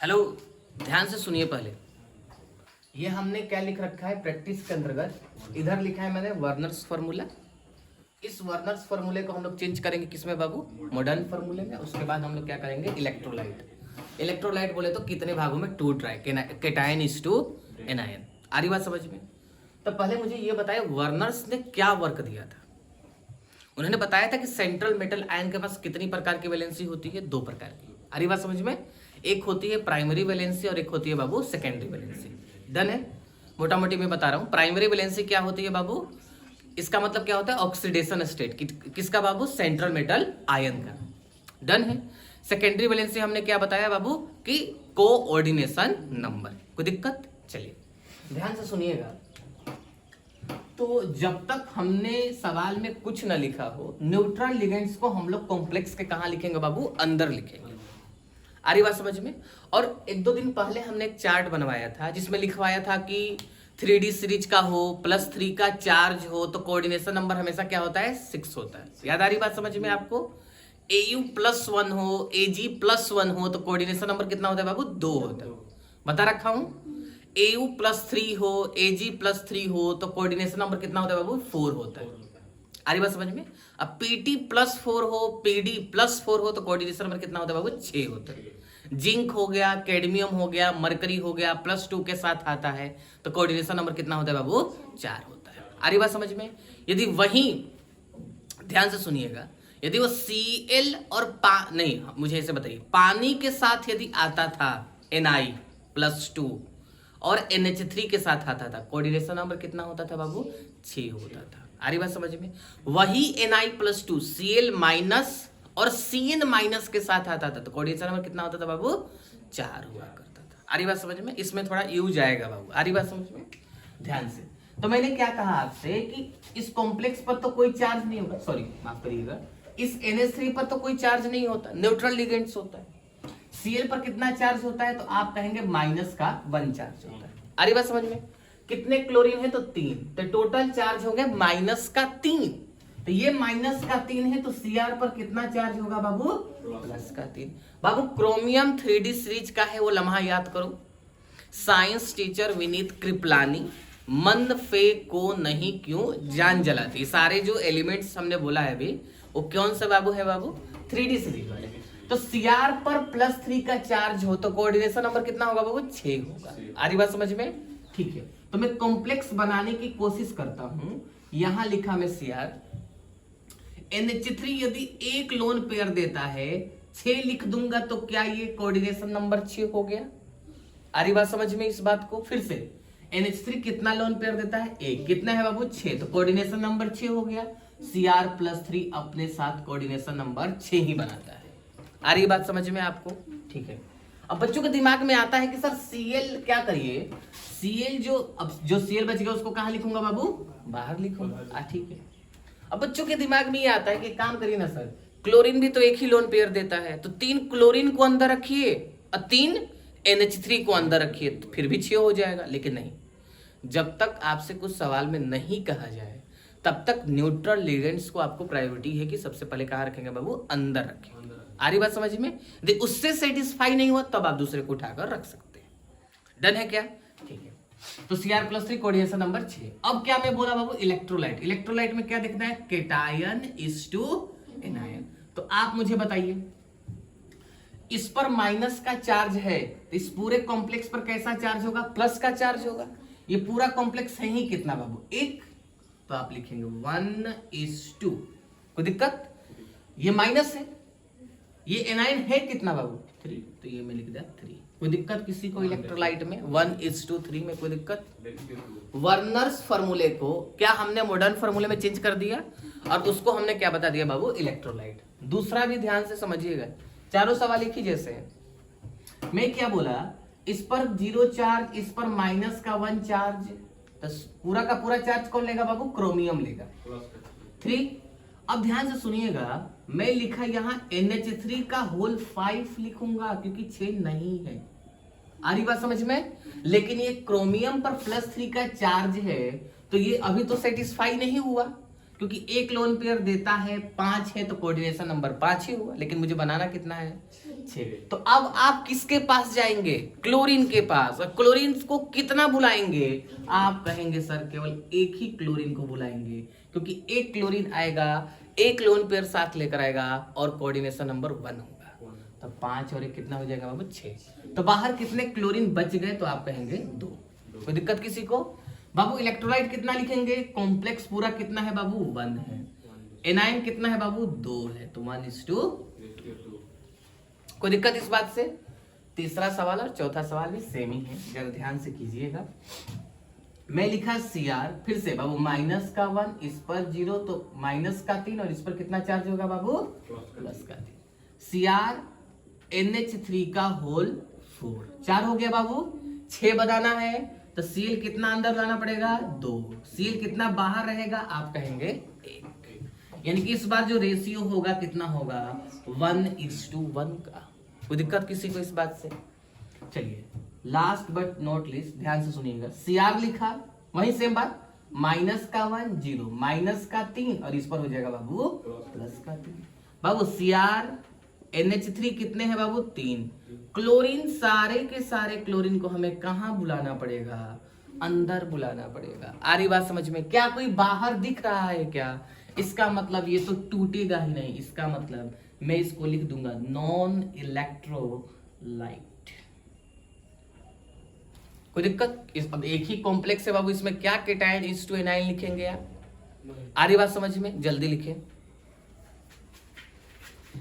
Hello, ध्यान से सुनिए। पहले ये हमने क्या लिख रखा है प्रैक्टिस के अंतर्गत। इधर लिखा है मैंने वर्नर्स फार्मूला। इस वर्नर्स फार्मूले को हम लोग चेंज करेंगे किसमें बाबू? मॉडर्न फार्मूले में। उसके बाद हम लोग क्या करेंगे? इलेक्ट्रोलाइट। इलेक्ट्रोलाइट बोले तो कितने भागों में? Two tri cation is to anion. आ रही बात समझ में? तो पहले मुझे ये बताया वर्नर्स ने क्या वर्क दिया था। उन्होंने बताया था कि सेंट्रल मेटल आयन के पास कितनी प्रकार की वैलेंसी होती है? दो प्रकार की। आ रही बात समझ में? एक होती है प्राइमरी वैलेंसी और एक होती है बाबू सेकेंडरी वैलेंसी। डन है? मोटा मोटी मैं बता रहा हूं। प्राइमरी वैलेंसी क्या होती है बाबू? इसका मतलब क्या होता है? ऑक्सीडेशन स्टेट किसका बाबू? सेंट्रल मेटल आयन का। डन है? सेकेंडरी वैलेंसी हमने क्या बताया बाबू? कि कोऑर्डिनेशन नंबर। कोई दिक्कत? चलिए ध्यान से सुनिएगा। तो जब तक हमने सवाल में कुछ न लिखा हो, न्यूट्रल लिगेंड्स को हम लोग कॉम्प्लेक्स के कहां लिखेंगे बाबू? अंदर लिखेंगे। आ रही बात समझ में? और एक दो दिन पहले हमने एक चार्ट बनवाया था जिसमें लिखवाया था कि 3D सीरीज का हो, +3 का चार्ज हो तो कोऑर्डिनेशन नंबर हमेशा क्या होता है? 6 होता है। याद आ रही बात समझ में आपको? AU+1 हो, AG+1 हो तो कोऑर्डिनेशन नंबर कितना होता है बाबू? 2 होता है। बता रखा हूं। AU+3 हो, AG+3 हो तो कोऑर्डिनेशन नंबर कितना होता है बाबू? 4 होता है। आ रही बात समझ में? अब PT+4 हो, PD+4 हो तो कोऑर्डिनेशन नंबर कितना होता है बाबू? 6 होता है। जिंक हो गया, कैडमियम हो गया, मरकरी हो गया, +2 के साथ आता है तो कोऑर्डिनेशन नंबर कितना होता है बाबू? 4 होता है। आ रही बात समझ में? यदि वही ध्यान से सुनिएगा, यदि वो Cl और नहीं, मुझे ऐसे बताइए, पानी के साथ यदि आता था Na+2 और NH3 के साथ आता था, कोऑर्डिनेशन नंबर कितना होता था बाबू? 6 होता था। आ रही बात समझ में? वही Na+2 Cl- और Cn- के साथ आता था तो कोऑर्डिनेशन नंबर कितना होता था बाबू? 4 हुआ करता था। आ रही बात समझ में? इसमें थोड़ा यूज आएगा बाबू। आ रही बात समझ में? ध्यान से। तो मैंने क्या कहा आपसे कि इस कॉम्प्लेक्स पर तो कोई चार्ज नहीं होगा, सॉरी माफ करिएगा, इस NH3 पर तो कोई चार्ज नहीं होता, न्यूट्रल लिगेंड्स होता है। Cl पर कितना चार्ज होता है? तो आप कहेंगे -1 चार्ज होता है। आ रही बात समझ में? कितने क्लोरीन है? तो 3। तो टोटल चार्ज हो गया -3। तो ये -3 है तो Cr पर कितना चार्ज होगा बाबू? +3। बाबू क्रोमियम 3D सीरीज का है वो लम्हा याद करो। साइंस टीचर विनीत कृपलानी मन फे को नहीं क्यों जान जलाती। सारे जो एलिमेंट्स हमने बोला है अभी वो कौन सा बाबू है बाबू? 3D सीरीज वाले। तो Cr पर +3 का चार्ज हो तो कोऑर्डिनेशन नंबर कितना होगा बाबू? 6 होगा। आ रही बात समझ में? ठीक है। तो मैं कॉम्प्लेक्स बनाने की कोशिश करता हूं। यहां लिखा मैं Cr। NH3 यदि एक लोन पेयर देता है, 6 लिख दूंगा तो क्या ये कोऑर्डिनेशन नंबर 6 हो गया? आ रही बात समझ में? इस बात को फिर से, NH3 कितना लोन पेयर देता है? एक। कितना है बाबू? 6। तो कोऑर्डिनेशन नंबर 6 हो गया। Cr+3 अपने साथ कोऑर्डिनेशन नंबर 6 ही बनाता है। आ रही बात समझ में आपको? ठीक है। अब बच्चों के दिमाग में आता है कि सर Cl क्या करिए? Cl जो Cl बच गया उसको कहां लिखूंगा बाबू? बाहर लिखूंगा। ठीक है। अब बच्चों के दिमाग में ये आता है कि काम करिए ना सर, क्लोरीन भी तो एक ही लोन पेयर देता है, तो 3 क्लोरीन को अंदर रखिए और 3 NH3 को अंदर रखिए तो फिर भी 6 हो जाएगा। लेकिन नहीं, जब तक आपसे कुछ सवाल में नहीं कहा जाए तब तक न्यूट्रल लिगेंड्स को आपको प्रायोरिटी है कि सबसे पहले कहाँ रखेंगे बाबू? अंदर रखेंगे। आ रही बात समझ में? यदि उससे सेटिस्फाई नहीं हुआ तब आप दूसरे को उठाकर रख सकते हैं। डन है क्या? ठीक है। तो Cr+3 कोऑर्डिनेशन नंबर 6। अब क्या मैं बोला बाबू? इलेक्ट्रोलाइट। इलेक्ट्रोलाइट में क्या देखना है? Cation is to anion. तो आप मुझे बताइए, इस पर माइनस का चार्ज है तो इस पूरे कॉम्प्लेक्स पर कैसा चार्ज होगा? प्लस का चार्ज होगा। ये पूरा कॉम्प्लेक्स है ही कितना बाबू? 1। तो आप लिखेंगे 1:2। कोई दिक्कत? ये माइनस है, ये एनायन है कितना बाबू? 3। तो ये मैं लिख दिया 3। कोई दिक्कत किसी को इलेक्ट्रोलाइट में? 1:3 में कोई दिक्कत? वर्नर्स फार्मूले को क्या हमने मॉडर्न फार्मूले में चेंज कर दिया और उसको हमने क्या बता दिया बाबू? इलेक्ट्रोलाइट। दूसरा भी ध्यान से समझिएगा, चारों सवाल एक ही जैसे हैं। मैं क्या बोला? इस पर 0 चार्ज, इस पर -1 चार्ज, तो पूरा का पूरा चार्ज कौन लेगा बाबू? क्रोमियम लेगा। 3। अब ध्यान से सुनिएगा, मैं लिखा यहां NH3 का होल 5 लिखूंगा क्योंकि 6 नहीं है। आ रही बात समझ में? लेकिन ये क्रोमियम पर +3 का चार्ज है तो ये अभी तो सेटिस्फाई नहीं हुआ क्योंकि एक लोन पेयर देता है 5 है तो कोऑर्डिनेशन नंबर 5 ही हुआ, लेकिन मुझे बनाना कितना है 6। तो अब आप किसके पास जाएंगे? क्लोरीन के पास। और क्लोरीन को कितना बुलाएंगे? आप कहेंगे सर केवल एक ही क्लोरीन को बुलाएंगे, क्योंकि एक क्लोरीन आएगा, एक लोन पेयर साथ लेकर आएगा और कोऑर्डिनेशन नंबर 1 होगा। तो 5 और 1 कितना हो जाएगा बाबू? 6। तो बाहर कितने क्लोरीन बच गए? तो आप कहेंगे 2। कोई दिक्कत किसी को? बाबू इलेक्ट्रोलाइट कितना लिखेंगे? कॉम्प्लेक्स पूरा कितना है बाबू? 1 है। एनाइन कितना है बाबू? 2 है। तो 1:2। कोई दिक्कत इस बात से? तीसरा सवाल और चौथा सवाल भी सेम ही है, जरा ध्यान से कीजिएगा। मैं लिखा Cr, फिर से बाबू -1, इस पर 0, तो -3 और इस पर कितना चार्ज होगा बाबू? +3। Cr NH3 का होल 4, 4 हो गया बाबू। 6 बनाना है तो Cl कितना अंदर लाना पड़ेगा? 2। Cl कितना बाहर रहेगा? आप कहेंगे 1। यानी कि इस बार जो रेशियो होगा कितना होगा? 1:1 का। कोई दिक्कत किसी को इस बात से? चलिए लास्ट बट नॉट लीस्ट ध्यान से सुनिएगा। Cr लिखा, वही सेम बात, -1 0, -3 और इस पर हो जाएगा बाबू +3। बाबू Cr NH3 कितने हैं बाबू? 3। क्लोरीन, सारे के सारे क्लोरीन को हमें कहाँ बुलाना पड़ेगा? अंदर बुलाना पड़ेगा। आ रही बात समझ में? क्या कोई बाहर दिख रहा है क्या? इसका मतलब ये तो टूटेगा ही नहीं। इसका मतलब मैं इसको लिख दूंगा नॉन इलेक्ट्रोलाइट। कोई दिक्कत? अब एक ही कॉम्प्लेक्स है बाबू, इसमें क्या केटायन H2 एनायन लिखेंगे यार? आ रही बात समझ में? जल्दी लिखें।